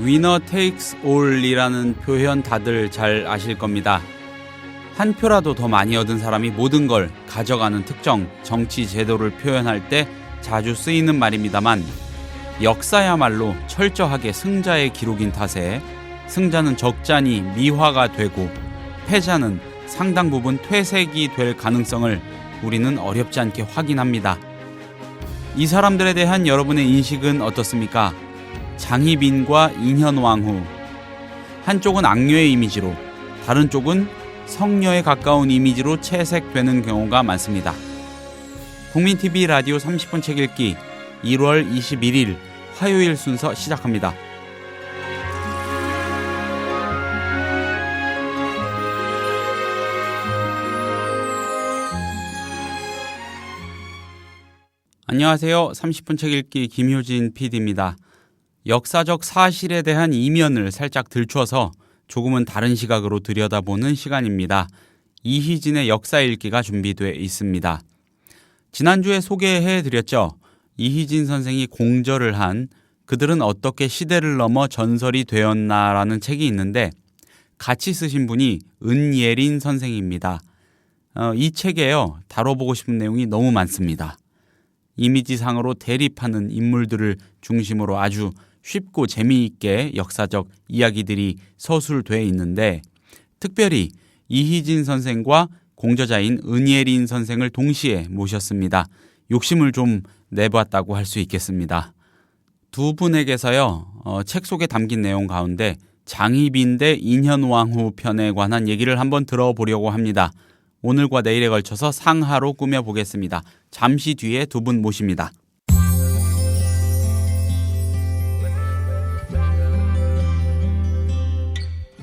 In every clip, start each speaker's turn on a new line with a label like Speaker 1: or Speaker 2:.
Speaker 1: Winner takes all이라는 표현 다들 잘 아실 겁니다. 한 표라도 더 많이 얻은 사람이 모든 걸 가져가는 특정 정치 제도를 표현할 때 자주 쓰이는 말입니다만, 역사야말로 철저하게 승자의 기록인 탓에 승자는 적잖이 미화가 되고 패자는 상당 부분 퇴색이 될 가능성을 우리는 어렵지 않게 확인합니다. 이 사람들에 대한 여러분의 인식은 어떻습니까? 장희빈과 인현왕후. 한쪽은 악녀의 이미지로, 다른 쪽은 성녀에 가까운 이미지로 채색되는 경우가 많습니다. 국민TV 라디오 30분 책 읽기 1월 21일 화요일 순서 시작합니다. 안녕하세요. 30분 책 읽기 김효진 PD입니다. 역사적 사실에 대한 이면을 살짝 들춰서 조금은 다른 시각으로 들여다보는 시간입니다. 이희진의 역사 읽기가 준비되어 있습니다. 지난주에 소개해드렸죠. 이희진 선생이 공저를 한 그들은 어떻게 시대를 넘어 전설이 되었나라는 책이 있는데, 같이 쓰신 분이 은예린 선생입니다. 이 책에요, 다뤄보고 싶은 내용이 너무 많습니다. 이미지상으로 대립하는 인물들을 중심으로 아주 쉽고 재미있게 역사적 이야기들이 서술되어 있는데, 특별히 이희진 선생과 공저자인 은예린 선생을 동시에 모셨습니다. 욕심을 좀 내봤다고 할 수 있겠습니다. 두 분에게서요, 책 속에 담긴 내용 가운데 장희빈 대 인현왕후 편에 관한 얘기를 한번 들어보려고 합니다. 오늘과 내일에 걸쳐서 상하로 꾸며보겠습니다. 잠시 뒤에 두 분 모십니다.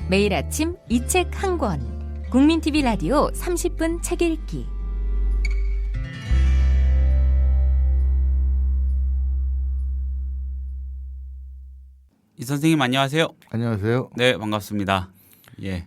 Speaker 2: 매일 아침 이 책 한 권. 국민TV 라디오 30분 책 읽기.
Speaker 1: 이 선생님 안녕하세요.
Speaker 3: 안녕하세요.
Speaker 1: 네, 반갑습니다. 예,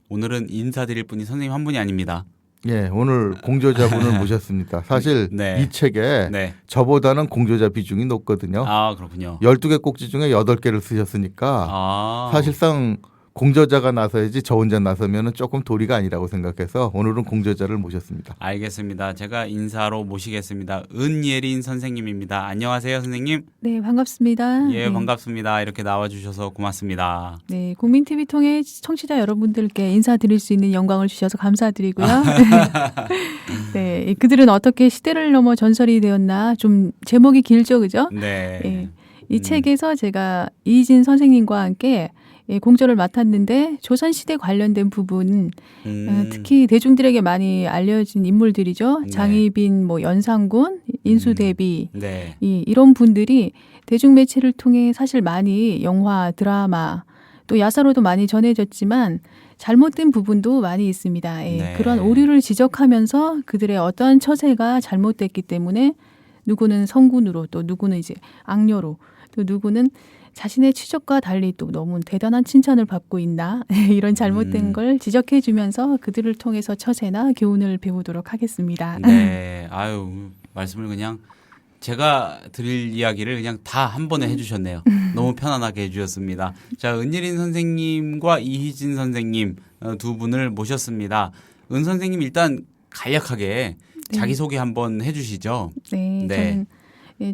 Speaker 1: 오늘은 인사드릴 분이 선생님 한 분이 아닙니다.
Speaker 3: 예, 오늘 공저자분을 모셨습니다. 사실
Speaker 1: 네.
Speaker 3: 이 책에
Speaker 1: 네.
Speaker 3: 저보다는 공저자 비중이 높거든요.
Speaker 1: 아, 그렇군요.
Speaker 3: 12개 꼭지 중에 8개를 쓰셨으니까 사실상 공저자가 나서야지 저 혼자 나서면 조금 도리가 아니라고 생각해서 오늘은 공저자를 모셨습니다.
Speaker 1: 알겠습니다. 제가 인사로 모시겠습니다. 은예린 선생님입니다. 안녕하세요, 선생님.
Speaker 4: 네, 반갑습니다.
Speaker 1: 예, 반갑습니다. 이렇게 나와주셔서 고맙습니다.
Speaker 4: 네, 국민TV 통해 청취자 여러분들께 인사드릴 수 있는 영광을 주셔서 감사드리고요. 네, 그들은 어떻게 시대를 넘어 전설이 되었나, 좀 제목이 길죠, 그죠?
Speaker 1: 네.
Speaker 4: 네, 이 책에서 제가 이희진 선생님과 함께 공저를 맡았는데, 조선시대 관련된 부분, 특히 대중들에게 많이 알려진 인물들이죠.
Speaker 1: 네.
Speaker 4: 장희빈, 연산군, 인수대비,
Speaker 1: 네.
Speaker 4: 이런 분들이 대중매체를 통해 사실 많이 영화, 드라마, 또 야사로도 많이 전해졌지만 잘못된 부분도 많이 있습니다. 예,
Speaker 1: 네.
Speaker 4: 그런 오류를 지적하면서 그들의 어떠한 처세가 잘못됐기 때문에 누구는 성군으로, 또 누구는 이제 악녀로, 또 누구는 자신의 추적과 달리 또 너무 대단한 칭찬을 받고 있나 이런 잘못된 걸 지적해 주면서 그들을 통해서 처세나 교훈을 배우도록 하겠습니다.
Speaker 1: 네. 아유, 말씀을 그냥 제가 드릴 이야기를 그냥 다 한 번에 해주셨네요. 너무 편안하게 해주셨습니다. 자, 은예린 선생님과 이희진 선생님 두 분을 모셨습니다. 은 선생님 일단 간략하게 자기소개 한번 해주시죠.
Speaker 4: 네,
Speaker 1: 네.
Speaker 4: 저는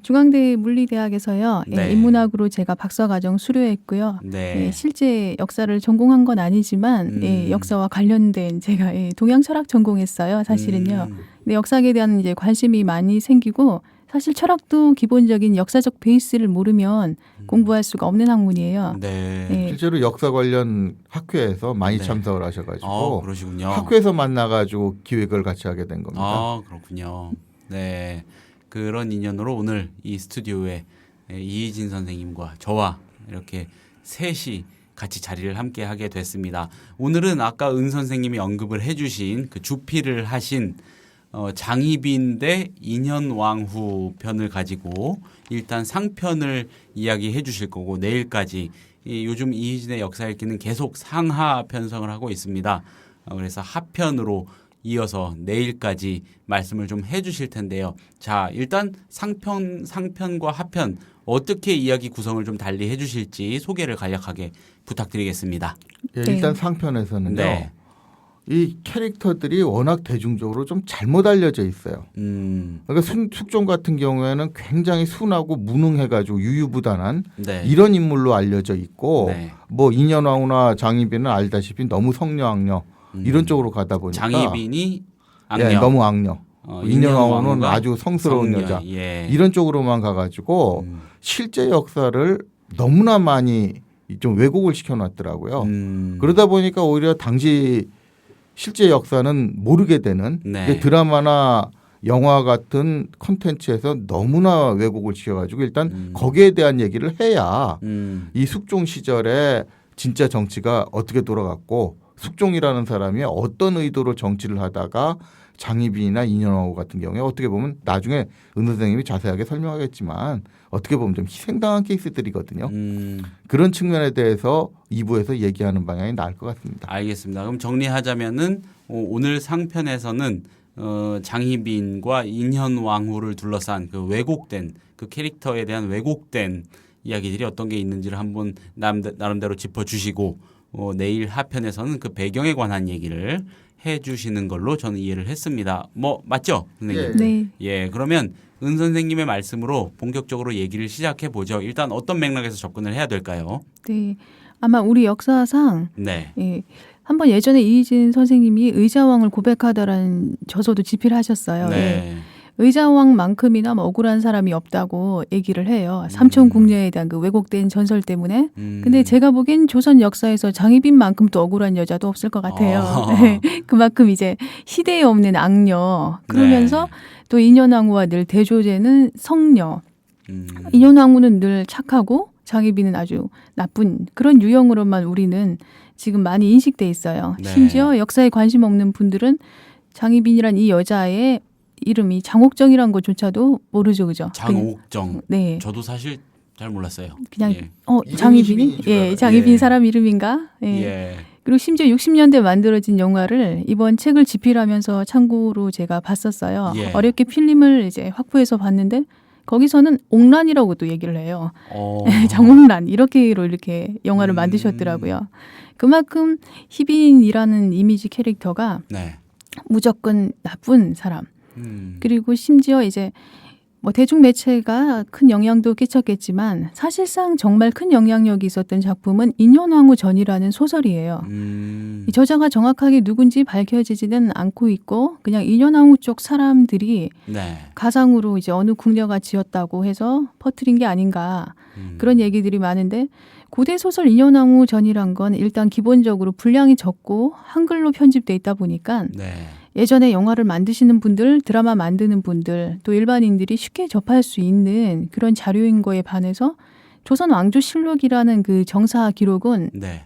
Speaker 4: 중앙대 물리대학에서요.
Speaker 1: 네.
Speaker 4: 인문학으로 제가 박사과정 수료했고요.
Speaker 1: 네.
Speaker 4: 실제 역사를 전공한 건 아니지만 역사와 관련된 제가 동양 철학 전공했어요. 사실은요. 근데 역사에 대한 이제 관심이 많이 생기고, 사실 철학도 기본적인 역사적 베이스를 모르면 공부할 수가 없는 학문이에요.
Speaker 1: 네.
Speaker 4: 네.
Speaker 3: 실제로 역사 관련 학회에서 많이
Speaker 1: 네.
Speaker 3: 참석을 하셔가지고
Speaker 1: 그러시군요.
Speaker 3: 학회에서 만나가지고 기획을 같이 하게 된 겁니다.
Speaker 1: 아, 그렇군요. 네. 그런 인연으로 오늘 이 스튜디오에 이희진 선생님과 저와 이렇게 셋이 같이 자리를 함께 하게 됐습니다. 오늘은 아까 은 선생님이 언급을 해주신 그 주필을 하신 장희빈 대 인현왕후 편을 가지고 일단 상편을 이야기해 주실 거고, 내일까지 요즘 이희진의 역사 읽기는 계속 상하 편성을 하고 있습니다. 그래서 하편으로 이어서 내일까지 말씀을 좀 해주실 텐데요. 자, 일단 상편과 하편 어떻게 이야기 구성을 좀 달리 해주실지 소개를 간략하게 부탁드리겠습니다.
Speaker 3: 예,
Speaker 4: 네.
Speaker 3: 일단 상편에서는요.
Speaker 1: 네.
Speaker 3: 이 캐릭터들이 워낙 대중적으로 좀 잘못 알려져 있어요. 그러니까 숙종 같은 경우에는 굉장히 순하고 무능해가지고 유유부단한
Speaker 1: 네.
Speaker 3: 이런 인물로 알려져 있고
Speaker 1: 네.
Speaker 3: 뭐 인현왕후나 장희빈은 알다시피 너무 성녀악녀 이런 쪽으로 가다 보니까
Speaker 1: 장희빈이 악녀.
Speaker 3: 예, 너무 악녀. 인현왕후는
Speaker 1: 인현왕후가
Speaker 3: 아주 성스러운
Speaker 1: 성녀.
Speaker 3: 여자.
Speaker 1: 예.
Speaker 3: 이런 쪽으로만 가가지고 실제 역사를 너무나 많이 좀 왜곡을 시켜놨더라고요. 그러다 보니까 오히려 당시 실제 역사는 모르게 되는
Speaker 1: 네.
Speaker 3: 이게 드라마나 영화 같은 콘텐츠에서 너무나 왜곡을 시켜가지고 일단 거기에 대한 얘기를 해야 이 숙종 시절에 진짜 정치가 어떻게 돌아갔고 숙종이라는 사람이 어떤 의도로 정치를 하다가 장희빈이나 인현왕후 같은 경우에 어떻게 보면 나중에 은 선생님이 자세하게 설명하겠지만 어떻게 보면 좀 희생당한 케이스들이거든요. 그런 측면에 대해서 2부에서 얘기하는 방향이 나을 것 같습니다.
Speaker 1: 알겠습니다. 그럼 정리하자면은 오늘 상편에서는 장희빈과 인현왕후를 둘러싼 그 왜곡된 그 캐릭터에 대한 왜곡된 이야기들이 어떤 게 있는지를 한번 나름대로 짚어주시고 내일 하편에서는 그 배경에 관한 얘기를 해주시는 걸로 저는 이해를 했습니다. 뭐 맞죠, 선생님?
Speaker 4: 네.
Speaker 1: 예, 그러면 은 선생님의 말씀으로 본격적으로 얘기를 시작해 보죠. 일단 어떤 맥락에서 접근을 해야 될까요?
Speaker 4: 네. 아마 우리 역사상
Speaker 1: 네.
Speaker 4: 예, 한번 예전에 이희진 선생님이 의자왕을 고백하다라는 저서도 집필을 하셨어요. 예.
Speaker 1: 네.
Speaker 4: 의자왕만큼이나 뭐 억울한 사람이 없다고 얘기를 해요. 삼촌 궁녀에 대한 그 왜곡된 전설 때문에. 근데 제가 보기엔 조선 역사에서 장희빈만큼 또 억울한 여자도 없을 것 같아요. 네. 그만큼 이제 시대에 없는 악녀. 그러면서 또 인현왕후와 늘 대조되는 성녀. 인현왕후는 늘 착하고 장희빈은 아주 나쁜 그런 유형으로만 우리는 지금 많이 인식돼 있어요.
Speaker 1: 네.
Speaker 4: 심지어 역사에 관심 없는 분들은 장희빈이란 이 여자의 이름이 장옥정이란 것조차도 모르죠, 그죠?
Speaker 1: 장옥정.
Speaker 4: 네.
Speaker 1: 저도 사실 잘 몰랐어요.
Speaker 4: 그냥
Speaker 1: 예.
Speaker 4: 장희빈이
Speaker 3: 시민인 줄 알아요.
Speaker 4: 장희빈
Speaker 1: 예.
Speaker 4: 사람 이름인가? 예.
Speaker 1: 예.
Speaker 4: 그리고 심지어 60년대 만들어진 영화를 이번 책을 집필하면서 참고로 제가 봤었어요.
Speaker 1: 예.
Speaker 4: 어렵게 필름을 이제 확보해서 봤는데 거기서는 옥란이라고도 얘기를 해요. 장옥란 이렇게로 이렇게 영화를 만드셨더라고요. 그만큼 희빈이라는 이미지 캐릭터가
Speaker 1: 네.
Speaker 4: 무조건 나쁜 사람. 그리고 심지어 이제 뭐 대중 매체가 큰 영향도 끼쳤겠지만 사실상 정말 큰 영향력이 있었던 작품은 인현왕후 전이라는 소설이에요. 이 저자가 정확하게 누군지 밝혀지지는 않고 있고 그냥 인현왕후 쪽 사람들이
Speaker 1: 네.
Speaker 4: 가상으로 이제 어느 궁녀가 지었다고 해서 퍼뜨린 게 아닌가 그런 얘기들이 많은데 고대 소설 인현왕후 전이란 건 일단 기본적으로 분량이 적고 한글로 편집돼 있다 보니까
Speaker 1: 네.
Speaker 4: 예전에 영화를 만드시는 분들, 드라마 만드는 분들, 또 일반인들이 쉽게 접할 수 있는 그런 자료인 거에 반해서 조선 왕조실록이라는 그 정사 기록은
Speaker 1: 네.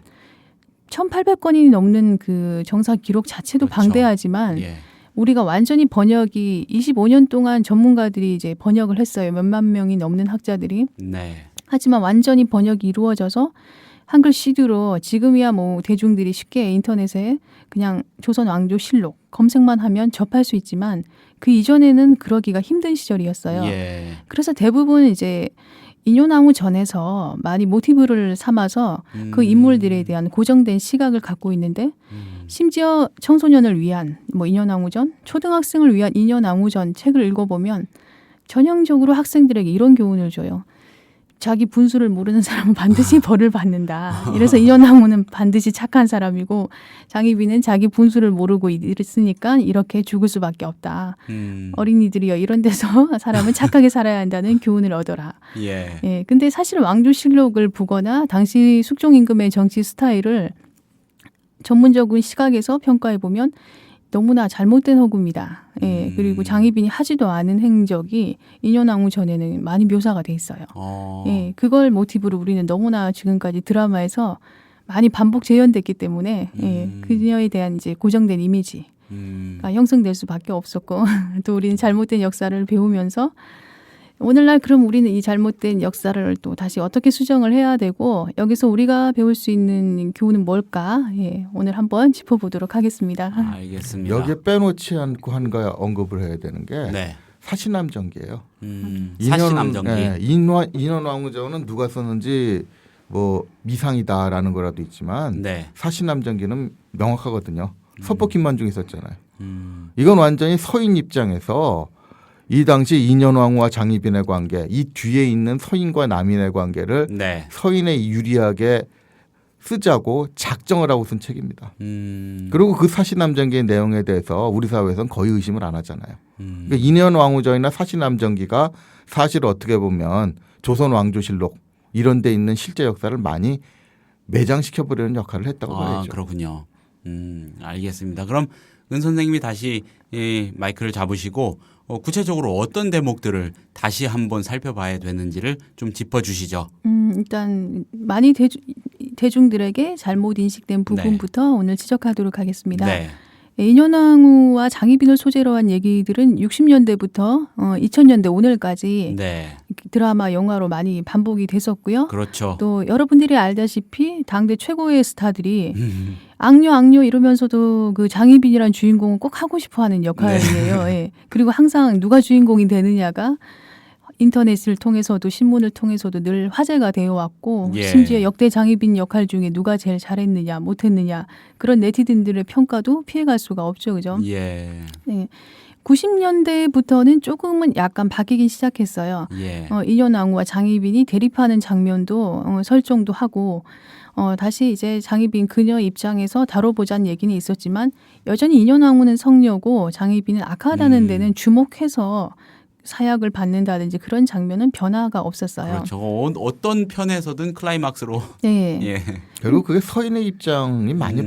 Speaker 4: 1800건이 넘는 그 정사 기록 자체도
Speaker 1: 그렇죠.
Speaker 4: 방대하지만
Speaker 1: 예.
Speaker 4: 우리가 완전히 번역이 25년 동안 전문가들이 이제 번역을 했어요. 몇만 명이 넘는 학자들이.
Speaker 1: 네.
Speaker 4: 하지만 완전히 번역이 이루어져서 한글 CD로 지금이야 뭐 대중들이 쉽게 인터넷에 그냥 조선 왕조실록 검색만 하면 접할 수 있지만 그 이전에는 그러기가 힘든 시절이었어요.
Speaker 1: 예.
Speaker 4: 그래서 대부분 이제 인현왕후 전에서 많이 모티브를 삼아서 그 인물들에 대한 고정된 시각을 갖고 있는데 심지어 청소년을 위한 뭐 인현왕후 전, 초등학생을 위한 인현왕후 전 책을 읽어보면 전형적으로 학생들에게 이런 교훈을 줘요. 자기 분수를 모르는 사람은 반드시 벌을 받는다. 이래서 인현왕후는 반드시 착한 사람이고 장희빈은 자기 분수를 모르고 있으니까 이렇게 죽을 수밖에 없다. 어린이들이여 이런 데서 사람은 착하게 살아야 한다는 교훈을 얻어라.
Speaker 1: 예.
Speaker 4: 예, 근데 사실 왕조실록을 보거나 당시 숙종 임금의 정치 스타일을 전문적인 시각에서 평가해 보면 너무나 잘못된 허구입니다. 예, 그리고 장희빈이 하지도 않은 행적이 인현왕후 전에는 많이 묘사가 돼 있어요. 예, 그걸 모티브로 우리는 너무나 지금까지 드라마에서 많이 반복 재현됐기 때문에 예, 그녀에 대한 이제 고정된 이미지가 형성될 수밖에 없었고 또 우리는 잘못된 역사를 배우면서 오늘날 그럼 우리는 이 잘못된 역사를 또 다시 어떻게 수정을 해야 되고 여기서 우리가 배울 수 있는 교훈은 뭘까? 예, 오늘 한번 짚어보도록 하겠습니다.
Speaker 1: 알겠습니다.
Speaker 3: 여기에 빼놓지 않고 한 거야 언급을 해야 되는 게
Speaker 1: 네.
Speaker 3: 사시남정기예요.
Speaker 1: 사시남정기.
Speaker 3: 인원왕후정은 누가 썼는지 뭐 미상이다라는 거라도 있지만
Speaker 1: 네.
Speaker 3: 사시남정기는 명확하거든요. 서법 김만중이 썼잖아요. 이건 완전히 서인 입장에서 이 당시 인현왕후와 장희빈의 관계, 이 뒤에 있는 서인과 남인의 관계를
Speaker 1: 네.
Speaker 3: 서인에 유리하게 쓰자고 작정을 하고 쓴 책입니다. 그리고 그 사시남정기의 내용에 대해서 우리 사회에서는 거의 의심을 안 하잖아요. 그러니까 인현왕후정이나 사시남정기가 사실 어떻게 보면 조선왕조실록 이런 데 있는 실제 역사를 많이 매장시켜버리는 역할을 했다고 봐야죠.
Speaker 1: 그렇군요. 알겠습니다. 그럼 은 선생님이 다시 이 마이크를 잡으시고 구체적으로 어떤 대목들을 다시 한번 살펴봐야 되는지를 좀 짚어주시죠.
Speaker 4: 일단 많이 대중들에게 잘못 인식된 부분부터 오늘 지적하도록 하겠습니다.
Speaker 1: 네.
Speaker 4: 인현왕후와 장희빈을 소재로 한 얘기들은 60년대부터 2000년대 오늘까지
Speaker 1: 네.
Speaker 4: 드라마, 영화로 많이 반복이 됐었고요.
Speaker 1: 그렇죠.
Speaker 4: 또 여러분들이 알다시피 당대 최고의 스타들이 악녀 이러면서도 그 장희빈이란 주인공을 꼭 하고 싶어하는 역할이에요.
Speaker 1: 네.
Speaker 4: 예. 그리고 항상 누가 주인공이 되느냐가 인터넷을 통해서도 신문을 통해서도 늘 화제가 되어 왔고
Speaker 1: 예.
Speaker 4: 심지어 역대 장희빈 역할 중에 누가 제일 잘했느냐 못했느냐 그런 네티즌들의 평가도 피해갈 수가 없죠. 그죠?
Speaker 1: 예.
Speaker 4: 네. 90년대부터는 조금은 약간 바뀌기 시작했어요.
Speaker 1: 예.
Speaker 4: 인현왕후와 장희빈이 대립하는 장면도 설정도 하고 다시 이제 장희빈 그녀 입장에서 다뤄보자는 얘기는 있었지만 여전히 인현왕후는 성녀고 장희빈은 악하다는 데는 주목해서 사약을 받는다든지 그런 장면은 변화가 없었어요.
Speaker 1: 그렇죠. 어떤 편에서든 클라이막스로.
Speaker 4: 네.
Speaker 1: 예.
Speaker 3: 결국 그게 서인의 입장이 많이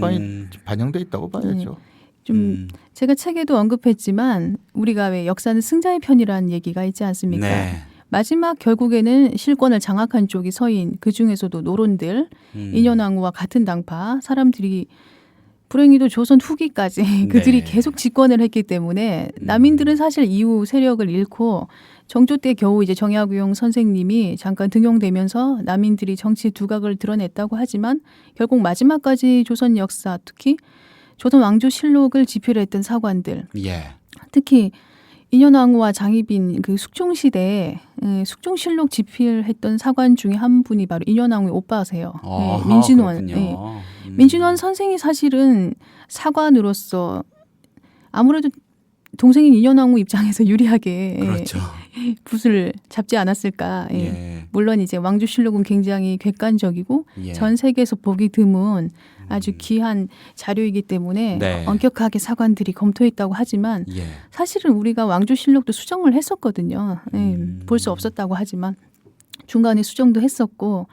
Speaker 3: 반영돼 있다고 봐야죠.
Speaker 4: 좀 제가 책에도 언급했지만 우리가 왜 역사는 승자의 편이라는 얘기가 있지 않습니까?
Speaker 1: 네.
Speaker 4: 마지막 결국에는 실권을 장악한 쪽이 서인, 그중에서도 노론들, 인현왕후와 같은 당파 사람들이 불행히도 조선 후기까지 그들이 계속 집권을 했기 때문에 남인들은 사실 이후 세력을 잃고 정조 때 겨우 이제 정약용 선생님이 잠깐 등용되면서 남인들이 정치 두각을 드러냈다고 하지만 결국 마지막까지 조선 역사 특히 조선 왕조실록을 집필했던 사관들
Speaker 1: 예.
Speaker 4: 특히 인현왕후와 장희빈 그 숙종시대에 숙종실록 집필했던 사관 중에 한 분이 바로 인현왕후의 오빠세요. 민진원. 네. 민진원 선생이 사실은 사관으로서 아무래도 동생인 인현왕후 입장에서 유리하게
Speaker 1: 그렇죠.
Speaker 4: 붓을 잡지 않았을까.
Speaker 1: 예.
Speaker 4: 물론 이제 왕조실록은 굉장히 객관적이고
Speaker 1: 예.
Speaker 4: 전 세계에서 보기 드문 아주 귀한 자료이기 때문에
Speaker 1: 네.
Speaker 4: 엄격하게 사관들이 검토했다고 하지만
Speaker 1: 예.
Speaker 4: 사실은 우리가 왕조실록도 수정을 했었거든요. 볼 수 없었다고 하지만 중간에 수정도 했었고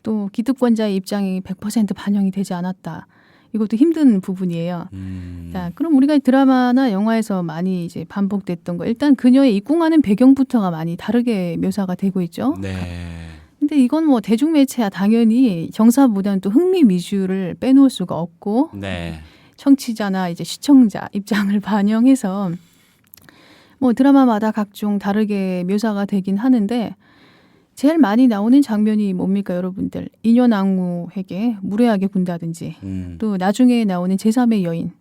Speaker 4: 또 기득권자의 입장이 100% 반영이 되지 않았다. 이것도 힘든 부분이에요. 자, 그럼 우리가 드라마나 영화에서 많이 이제 반복됐던 거 일단 그녀의 입궁하는 배경부터가 많이 다르게 묘사가 되고 있죠.
Speaker 1: 네.
Speaker 4: 근데 이건 뭐 대중매체야 당연히 정사보다는 또 흥미 위주를 빼놓을 수가 없고
Speaker 1: 네.
Speaker 4: 청취자나 이제 시청자 입장을 반영해서 뭐 드라마마다 각종 다르게 묘사가 되긴 하는데 제일 많이 나오는 장면이 뭡니까 여러분들? 인현왕후에게 무례하게 군다든지 또 나중에 나오는 제3의 여인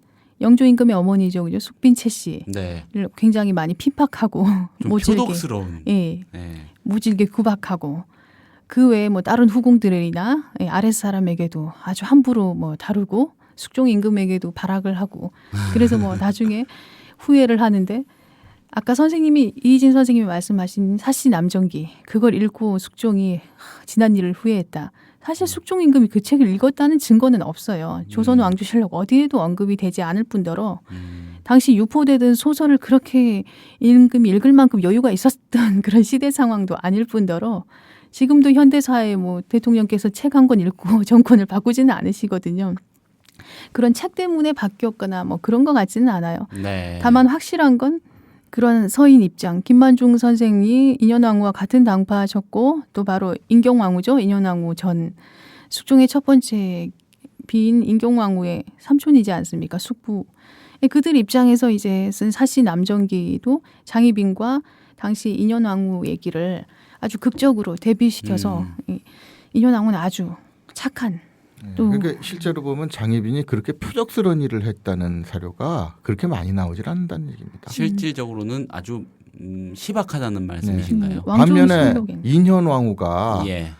Speaker 4: 영조 임금의 어머니죠, 그죠? 숙빈채 씨를
Speaker 1: 네.
Speaker 4: 굉장히 많이 핍박하고
Speaker 1: 좀
Speaker 4: 모질게,
Speaker 1: 표독스러운.
Speaker 4: 예,
Speaker 1: 네.
Speaker 4: 모질게 구박하고 그 외에 뭐 다른 후궁들이나 아랫사람에게도 아주 함부로 뭐 다루고 숙종 임금에게도 발악을 하고 그래서 뭐 나중에 후회를 하는데 아까 선생님이 이희진 선생님이 말씀하신 사시남정기 그걸 읽고 숙종이 지난 일을 후회했다. 사실 숙종 임금이 그 책을 읽었다는 증거는 없어요. 조선 왕조실록 어디에도 언급이 되지 않을 뿐더러 당시 유포되던 소설을 그렇게 임금이 읽을 만큼 여유가 있었던 그런 시대 상황도 아닐 뿐더러 지금도 현대사에 뭐 대통령께서 책 한 권 읽고 정권을 바꾸지는 않으시거든요. 그런 책 때문에 바뀌었거나 뭐 그런 것 같지는 않아요.
Speaker 1: 네.
Speaker 4: 다만 확실한 건 그런 서인 입장, 김만중 선생이 인현왕후와 같은 당파셨고 또 바로 인경왕후죠. 인현왕후 전 숙종의 첫 번째 비인 인경왕후의 삼촌이지 않습니까? 숙부. 그들 입장에서 이제 쓴 사시남정기도 장희빈과 당시 인현왕후 얘기를 아주 극적으로 대비시켜서 인현왕후는 아주 착한 또
Speaker 3: 그러니까 실제로 보면 장희빈이 그렇게 표적스러운 일을 했다는 사료가 그렇게 많이 나오질 않는다는 얘기입니다.
Speaker 1: 실질적으로는 아주 희박하다는 말씀이신가요?
Speaker 4: 왕조의
Speaker 3: 반면에
Speaker 4: 실록엔.
Speaker 3: 인현왕후가
Speaker 1: 예.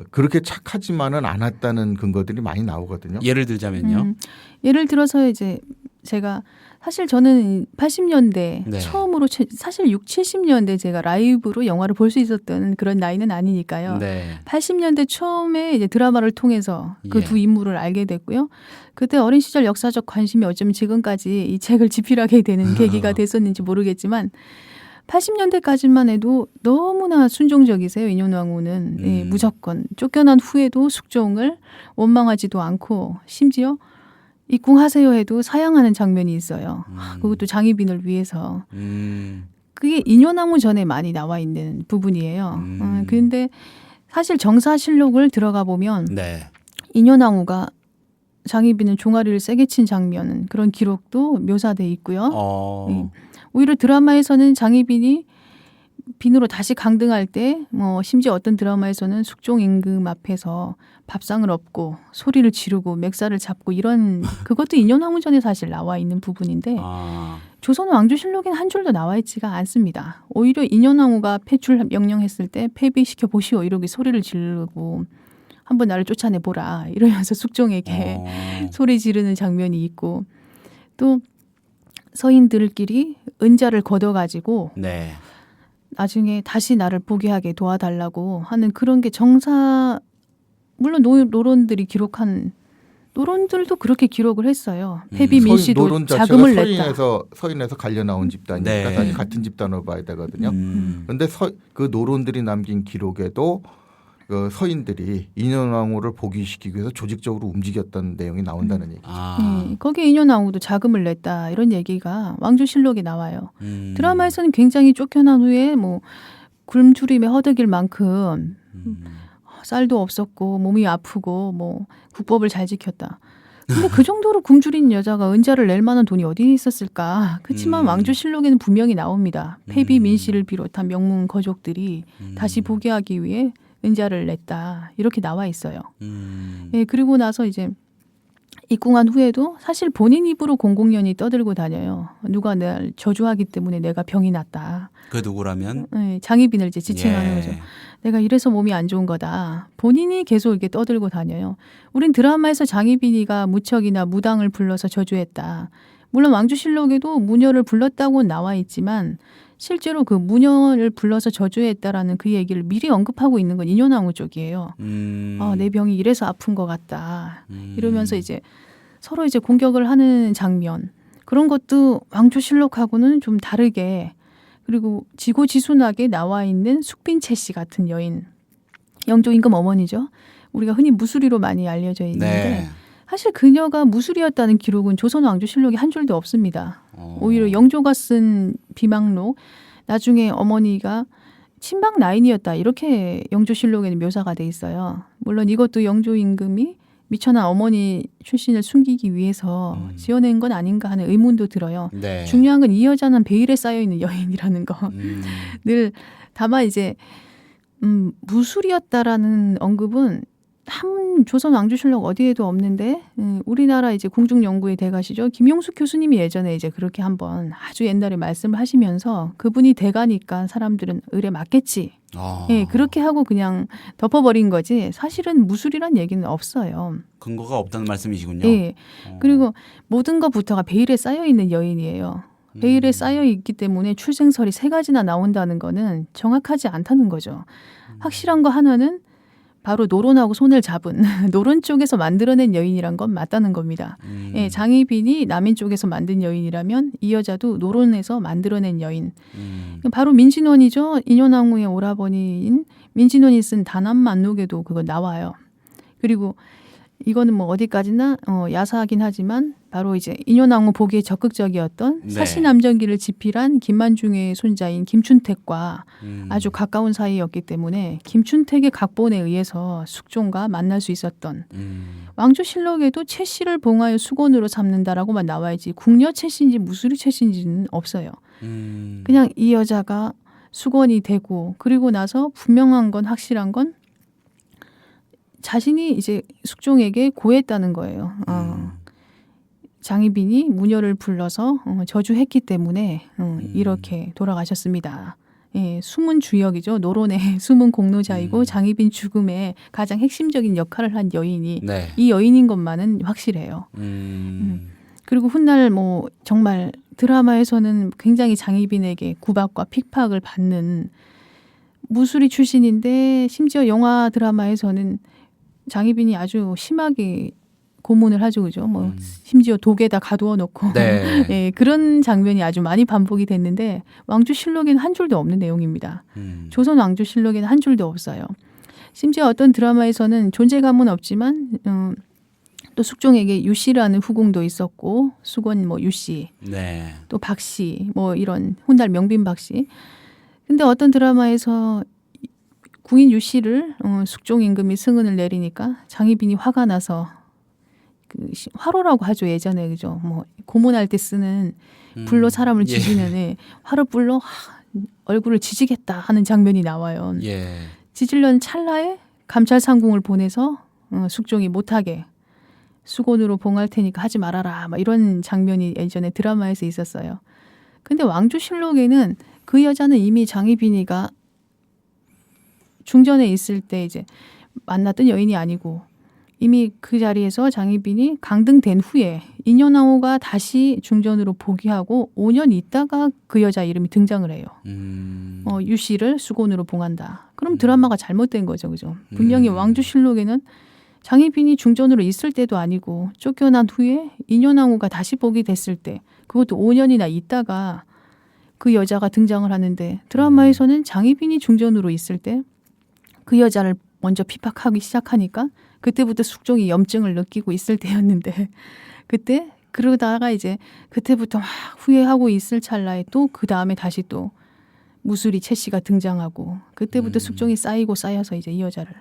Speaker 3: 그렇게 착하지만은 않았다는 근거들이 많이 나오거든요.
Speaker 1: 예를 들자면요.
Speaker 4: 예를 들어서 이제 제가 사실 저는 80년대
Speaker 1: 네.
Speaker 4: 처음으로 사실 6, 70년대 제가 라이브로 영화를 볼 수 있었던 그런 나이는 아니니까요.
Speaker 1: 네.
Speaker 4: 80년대 처음에 이제 드라마를 통해서 그
Speaker 1: 예.
Speaker 4: 두 인물을 알게 됐고요. 그때 어린 시절 역사적 관심이 어쩌면 지금까지 이 책을 집필하게 되는 계기가 됐었는지 모르겠지만 80년대까지만 해도 너무나 순종적이세요. 인현왕후는. 예, 무조건 쫓겨난 후에도 숙종을 원망하지도 않고 심지어 입궁하세요 해도 사양하는 장면이 있어요. 그것도 장희빈을 위해서. 그게 인현왕후 전에 많이 나와 있는 부분이에요. 그런데 사실 정사실록을 들어가 보면
Speaker 1: 네.
Speaker 4: 인현왕후가 장희빈은 종아리를 세게 친 장면은 그런 기록도 묘사돼 있고요. 오히려 드라마에서는 장희빈이 빈으로 다시 강등할 때 뭐 심지어 어떤 드라마에서는 숙종 임금 앞에서 밥상을 엎고 소리를 지르고 멱살을 잡고 이런 그것도 인현왕후전에 사실 나와 있는 부분인데 조선 왕조실록에는 한 줄도 나와 있지가 않습니다. 오히려 인현왕후가 폐출 명령했을 때 폐비시켜 보시오 이러고 소리를 지르고 한번 나를 쫓아내 보라 이러면서 숙종에게 소리 지르는 장면이 있고 또 서인들끼리 은자를 걷어가지고
Speaker 1: 네.
Speaker 4: 나중에 다시 나를 보게 하게 도와달라고 하는 그런 게 물론 노론들이 기록한 노론들도 그렇게 기록을 했어요. 패비 민씨도
Speaker 3: 노론 자체가
Speaker 4: 자금을 냈다.
Speaker 3: 서인에서 갈려 나온 집단이니까
Speaker 1: 네.
Speaker 3: 사실 같은 집단으로 봐야 되거든요. 그런데 그 노론들이 남긴 기록에도 그 서인들이 인현왕후를 복위시키기 위해서 조직적으로 움직였던 내용이 나온다는 얘기죠.
Speaker 4: 거기에 인현왕후도 자금을 냈다 이런 얘기가 왕조실록에 나와요. 드라마에서는 굉장히 쫓겨난 후에 뭐 굶주림에 허덕일 만큼 쌀도 없었고 몸이 아프고 뭐 국법을 잘 지켰다. 근데 그 정도로 굶주린 여자가 은자를 낼 만한 돈이 어디 있었을까? 그렇지만 왕조실록에는 분명히 나옵니다. 패비 민씨를 비롯한 명문 거족들이 다시 보게 하기 위해 은자를 냈다. 이렇게 나와 있어요. 예, 그리고 나서 이제 입궁한 후에도 사실 본인 입으로 공공연히 떠들고 다녀요. 누가 날 저주하기 때문에 내가 병이 났다.
Speaker 1: 그 누구라면?
Speaker 4: 예, 장희빈을 이제 지칭하는 거죠. 내가 이래서 몸이 안 좋은 거다. 본인이 계속 이렇게 떠들고 다녀요. 우린 드라마에서 장희빈이가 무척이나 무당을 불러서 저주했다. 물론 왕조실록에도 무녀를 불렀다고 나와 있지만 실제로 그 무녀를 불러서 저주했다라는 그 얘기를 미리 언급하고 있는 건 인현왕후 쪽이에요. 내 병이 이래서 아픈 것 같다. 이러면서 이제 서로 이제 공격을 하는 장면. 그런 것도 왕조실록하고는 좀 다르게 그리고 지고지순하게 나와 있는 숙빈채 씨 같은 여인. 영조 임금 어머니죠. 우리가 흔히 무수리로 많이 알려져 있는데
Speaker 1: 네.
Speaker 4: 사실 그녀가 무술이었다는 기록은 조선 왕조실록에 한 줄도 없습니다. 오히려 영조가 쓴 비망록 나중에 어머니가 친박 라인이었다 이렇게 영조실록에는 묘사가 돼 있어요. 물론 이것도 영조 임금이 미천한 어머니 출신을 숨기기 위해서 지어낸 건 아닌가 하는 의문도 들어요.
Speaker 1: 네.
Speaker 4: 중요한 건 이 여자는 베일에 쌓여있는 여인이라는 거. 늘 다만 이제 무술이었다라는 언급은 한 조선 왕조실록 어디에도 없는데 우리나라 이제 궁중연구의 대가시죠. 김용숙 교수님이 예전에 이제 그렇게 한번 아주 옛날에 말씀을 하시면서 그분이 대가니까 사람들은 을에 맞겠지. 예, 그렇게 하고 그냥 덮어버린 거지 사실은 무술이란 얘기는 없어요.
Speaker 1: 근거가 없다는 말씀이시군요.
Speaker 4: 예. 그리고 모든 것부터가 베일에 쌓여있는 여인이에요. 베일에 쌓여있기 때문에 출생설이 3가지나 나온다는 거는 정확하지 않다는 거죠. 확실한 거 하나는 바로 노론하고 손을 잡은 노론 쪽에서 만들어낸 여인이란 건 맞다는 겁니다. 예, 장희빈이 남인 쪽에서 만든 여인이라면 이 여자도 노론에서 만들어낸 여인. 바로 민진원이죠. 인현왕후의 오라버니인 민진원이 쓴 단암만록에도 그거 나와요. 그리고 이거는 뭐 어디까지나 야사하긴 하지만 바로 이제 인현왕후 보기에 적극적이었던
Speaker 1: 네.
Speaker 4: 사시남정기를 집필한 김만중의 손자인 김춘택과 아주 가까운 사이였기 때문에 김춘택의 각본에 의해서 숙종과 만날 수 있었던 왕조실록에도 최 씨를 봉하여 수건으로 삼는다라고만 나와야지 궁녀 최 씨인지 무수리 최 씨인지는 없어요. 그냥 이 여자가 수건이 되고 그리고 나서 분명한 건 확실한 건 자신이 이제 숙종에게 고했다는 거예요. 장희빈이 무녀를 불러서 저주했기 때문에 이렇게 돌아가셨습니다. 예, 숨은 주역이죠. 노론의 숨은 공로자이고 장희빈 죽음에 가장 핵심적인 역할을 한 여인이
Speaker 1: 네.
Speaker 4: 이 여인인 것만은 확실해요. 그리고 훗날 뭐 정말 드라마에서는 굉장히 장희빈에게 구박과 핍박을 받는 무술이 출신인데 심지어 영화 드라마에서는 장희빈이 아주 심하게 고문을 하죠, 그죠? 뭐 심지어 독에다 가두어 놓고
Speaker 1: 네.
Speaker 4: 예, 그런 장면이 아주 많이 반복이 됐는데 왕조실록에는 한 줄도 없는 내용입니다. 조선 왕조실록에는 한 줄도 없어요. 심지어 어떤 드라마에서는 존재감은 없지만 또 숙종에게 유씨라는 후궁도 있었고 수건 뭐 유씨,
Speaker 1: 네.
Speaker 4: 또 박씨, 뭐 이런 훗날 명빈 박씨. 근데 어떤 드라마에서 궁인 유씨를 숙종 임금이 승은을 내리니까 장희빈이 화가 나서 그 화로라고 하죠 예전에 그죠 뭐 고문할 때 쓰는 불로 사람을 지지면 예. 화로 불로 얼굴을 지지겠다 하는 장면이 나와요.
Speaker 1: 예.
Speaker 4: 지지려는 찰나에 감찰 상궁을 보내서 숙종이 못하게 수건으로 봉할 테니까 하지 말아라 막 이런 장면이 예전에 드라마에서 있었어요. 근데 왕조실록에는 그 여자는 이미 장희빈이가 중전에 있을 때 이제 만났던 여인이 아니고 이미 그 자리에서 장희빈이 강등된 후에 인현왕후가 다시 중전으로 복위하고 5년 있다가 그 여자 이름이 등장을 해요. 유씨를 수건으로 봉한다. 그럼 드라마가 잘못된 거죠. 그죠? 분명히 왕조실록에는 장희빈이 중전으로 있을 때도 아니고 쫓겨난 후에 인현왕후가 다시 복위됐을 때 그것도 5년이나 있다가 그 여자가 등장을 하는데 드라마에서는 장희빈이 중전으로 있을 때 그 여자를 먼저 핍박하기 시작하니까 그때부터 숙종이 염증을 느끼고 있을 때였는데 그때 그러다가 이제 그때부터 막 후회하고 있을 찰나에 또 그 다음에 다시 또 무술이 최 씨가 등장하고 그때부터 숙종이 쌓이고 쌓여서 이제 이 여자를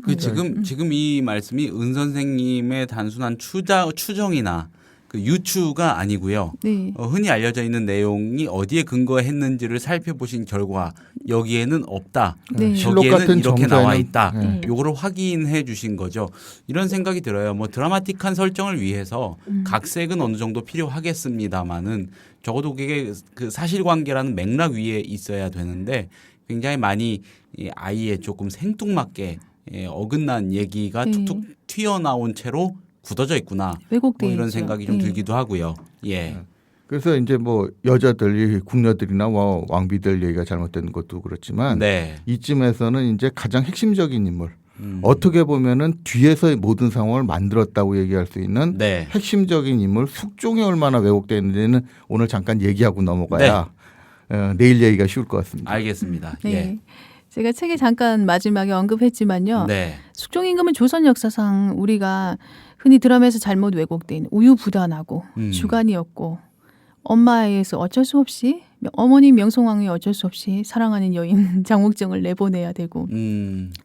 Speaker 1: 그 지금 이 말씀이 은 선생님의 단순한 추정이나 그 유추가 아니고요.
Speaker 4: 네.
Speaker 1: 흔히 알려져 있는 내용이 어디에 근거했는지를 살펴보신 결과 여기에는 없다.
Speaker 4: 네.
Speaker 3: 실록
Speaker 1: 저기에는
Speaker 3: 같은
Speaker 1: 이렇게 나와
Speaker 3: 정서에는-
Speaker 1: 있다.
Speaker 4: 네.
Speaker 1: 요거를 확인해 주신 거죠. 이런 생각이 들어요. 뭐 드라마틱한 설정을 위해서 각색은 어느 정도 필요하겠습니다만은 적어도 그게 그 사실관계라는 맥락 위에 있어야 되는데 굉장히 많이 이 아이의 조금 생뚱맞게 어긋난 얘기가
Speaker 4: 네.
Speaker 1: 툭툭 튀어나온 채로 굳어져 있구나.
Speaker 4: 왜곡돼
Speaker 1: 뭐 이런
Speaker 4: 있죠.
Speaker 1: 생각이 좀
Speaker 4: 네.
Speaker 1: 들기도 하고요. 예.
Speaker 3: 그래서 이제 뭐 여자들이 궁녀들이나 뭐 왕비들 얘기가 잘못된 것도 그렇지만
Speaker 1: 네.
Speaker 3: 이쯤에서는 이제 가장 핵심적인 인물 어떻게 보면은 뒤에서 모든 상황을 만들었다고 얘기할 수 있는
Speaker 1: 네.
Speaker 3: 핵심적인 인물 숙종이 얼마나 왜곡되어 있는지는 오늘 잠깐 얘기하고 넘어가야 내일 얘기가 쉬울 것 같습니다.
Speaker 1: 알겠습니다.
Speaker 4: 네.
Speaker 1: 예.
Speaker 4: 제가 책에 잠깐 마지막에 언급했지만요.
Speaker 1: 네.
Speaker 4: 숙종 임금은 조선 역사상 우리가 흔히 드라마에서 잘못 왜곡된 우유부단하고 주관이었고 엄마에서 어쩔 수 없이 어머니 명성황후에 어쩔 수 없이 사랑하는 여인 장옥정을 내보내야 되고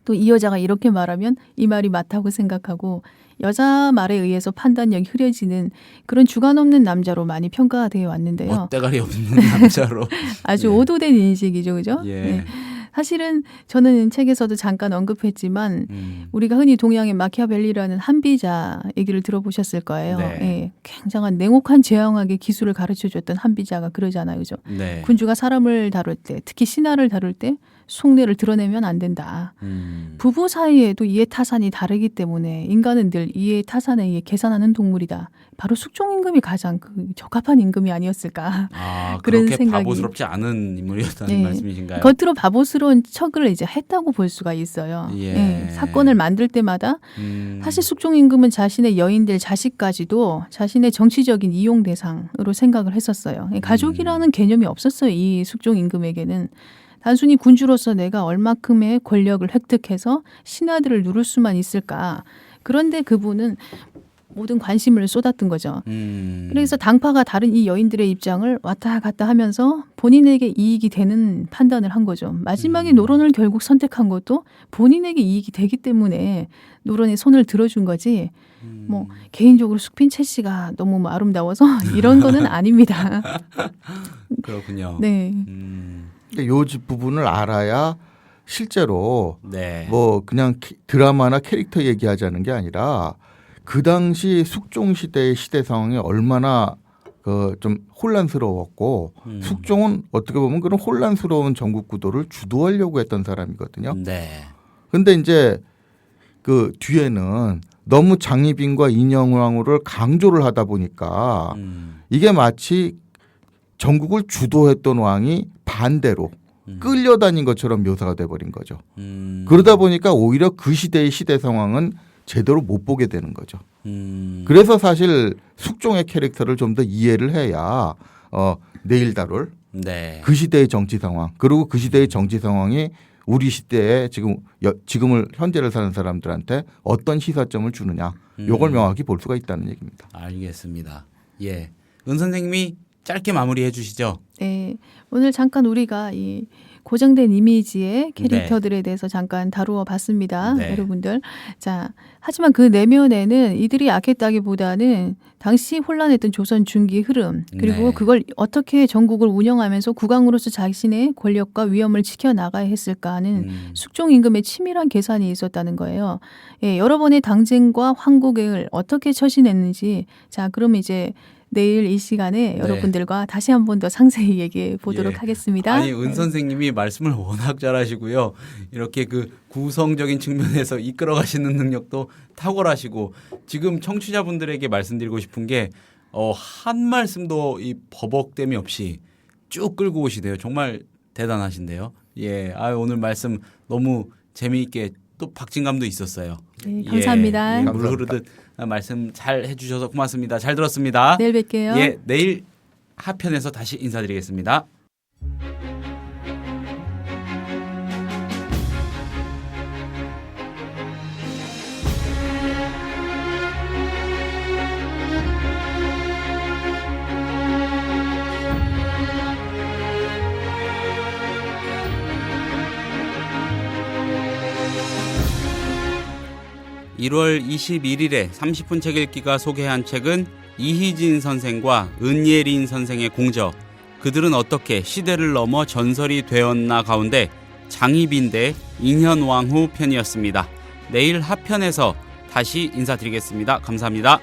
Speaker 4: 또 이 여자가 이렇게 말하면 이 말이 맞다고 생각하고 여자 말에 의해서 판단력이 흐려지는 그런 주관 없는 남자로 많이 평가가 되어 왔는데요.
Speaker 1: 멋대가리 없는 남자로.
Speaker 4: 아주
Speaker 1: 예.
Speaker 4: 오도된 인식이죠. 그죠?
Speaker 1: 예.
Speaker 4: 네. 사실은 저는 책에서도 잠깐 언급했지만 우리가 흔히 동양의 마키아벨리라는 한비자 얘기를 들어보셨을 거예요.
Speaker 1: 네.
Speaker 4: 예, 굉장한 냉혹한 제왕학의 기술을 가르쳐줬던 한비자가 그러잖아요. 그죠?
Speaker 1: 네.
Speaker 4: 군주가 사람을 다룰 때 특히 신하를 다룰 때 속내를 드러내면 안 된다. 부부 사이에도 이해타산이 다르기 때문에 인간은 늘 이해타산에 의해 계산하는 동물이다. 바로 숙종 임금이 가장 그 적합한 임금이 아니었을까.
Speaker 1: 아,
Speaker 4: 그런
Speaker 1: 그렇게
Speaker 4: 생각이.
Speaker 1: 바보스럽지 않은 인물이었다는
Speaker 4: 네.
Speaker 1: 말씀이신가요?
Speaker 4: 겉으로 바보스러운 척을 이제 했다고 볼 수가 있어요.
Speaker 1: 예.
Speaker 4: 사건을 만들 때마다 사실 숙종 임금은 자신의 여인들 자식까지도 자신의 정치적인 이용 대상으로 생각을 했었어요. 가족이라는 개념이 없었어요. 이 숙종 임금에게는. 단순히 군주로서 내가 얼마큼의 권력을 획득해서 신하들을 누를 수만 있을까. 그런데 그분은 모든 관심을 쏟았던 거죠. 그래서 당파가 다른 이 여인들의 입장을 왔다 갔다 하면서 본인에게 이익이 되는 판단을 한 거죠. 마지막에 노론을 결국 선택한 것도 본인에게 이익이 되기 때문에 노론에 손을 들어준 거지. 뭐 개인적으로 숙빈 채 씨가 너무 뭐 아름다워서 이런 거는 아닙니다.
Speaker 1: 그렇군요.
Speaker 4: 네.
Speaker 3: 요 부분을 알아야 실제로
Speaker 1: 네.
Speaker 3: 뭐 그냥 드라마나 캐릭터 얘기하자는 게 아니라 그 당시 숙종 시대의 시대 상황이 얼마나 좀 혼란스러웠고 숙종은 어떻게 보면 그런 혼란스러운 전국 구도를 주도하려고 했던 사람이거든요.
Speaker 1: 네.
Speaker 3: 근데 이제 그 뒤에는 너무 장희빈과 인현왕후를 강조를 하다 보니까 이게 마치 전국을 주도했던 왕이 반대로 끌려다닌 것처럼 묘사가 돼버린 거죠. 그러다 보니까 오히려 그 시대의 시대 상황은 제대로 못 보게 되는 거죠. 그래서 사실 숙종의 캐릭터를 좀 더 이해를 해야 내일 다룰
Speaker 1: 네.
Speaker 3: 그 시대의 정치 상황 그리고 그 시대의 정치 상황이 우리 시대에 지금을 현재를 사는 사람들한테 어떤 시사점을 주느냐 요걸 명확히 볼 수가 있다는 얘기입니다.
Speaker 1: 알겠습니다. 예, 은 선생님이 짧게 마무리해 주시죠.
Speaker 4: 네, 오늘 잠깐 우리가 이 고정된 이미지의 캐릭터들에 대해서 잠깐 다루어 봤습니다.
Speaker 1: 네.
Speaker 4: 여러분들. 자, 하지만 그 내면에는 이들이 약했다기보다는 당시 혼란했던 조선 중기 흐름 그리고
Speaker 1: 네.
Speaker 4: 그걸 어떻게 전국을 운영하면서 국왕으로서 자신의 권력과 위엄을 지켜나가야 했을까 하는 숙종 임금의 치밀한 계산이 있었다는 거예요. 예, 여러 번의 당쟁과 황국을 어떻게 처신했는지 자, 그럼 이제 내일 이 시간에 여러분들과 다시 한 번 더 상세히 얘기해 보도록
Speaker 1: 예.
Speaker 4: 하겠습니다.
Speaker 1: 아니 은 선생님이 말씀을 워낙 잘하시고요. 이렇게 그 구성적인 측면에서 이끌어 가시는 능력도 탁월하시고 지금 청취자분들에게 말씀드리고 싶은 게 한 말씀도 이 버벅댐이 없이 쭉 끌고 오시대요. 정말 대단하신데요. 예, 오늘 말씀 너무 재미있게 또 박진감도 있었어요.
Speaker 4: 네, 감사합니다.
Speaker 1: 예, 물 흐르듯 말씀 잘 해주셔서 고맙습니다. 잘 들었습니다.
Speaker 4: 내일 뵐게요.
Speaker 1: 예, 내일 하편에서 다시 인사드리겠습니다. (1월 21일에) 30분 책 읽기가 소개한 책은 이희진 선생과 은예린 선생의 공저, 그들은 어떻게 시대를 넘어 전설이 되었나 가운데 장희빈 대 인현왕후 편이었습니다. 내일 하편에서 다시 인사드리겠습니다. 감사합니다.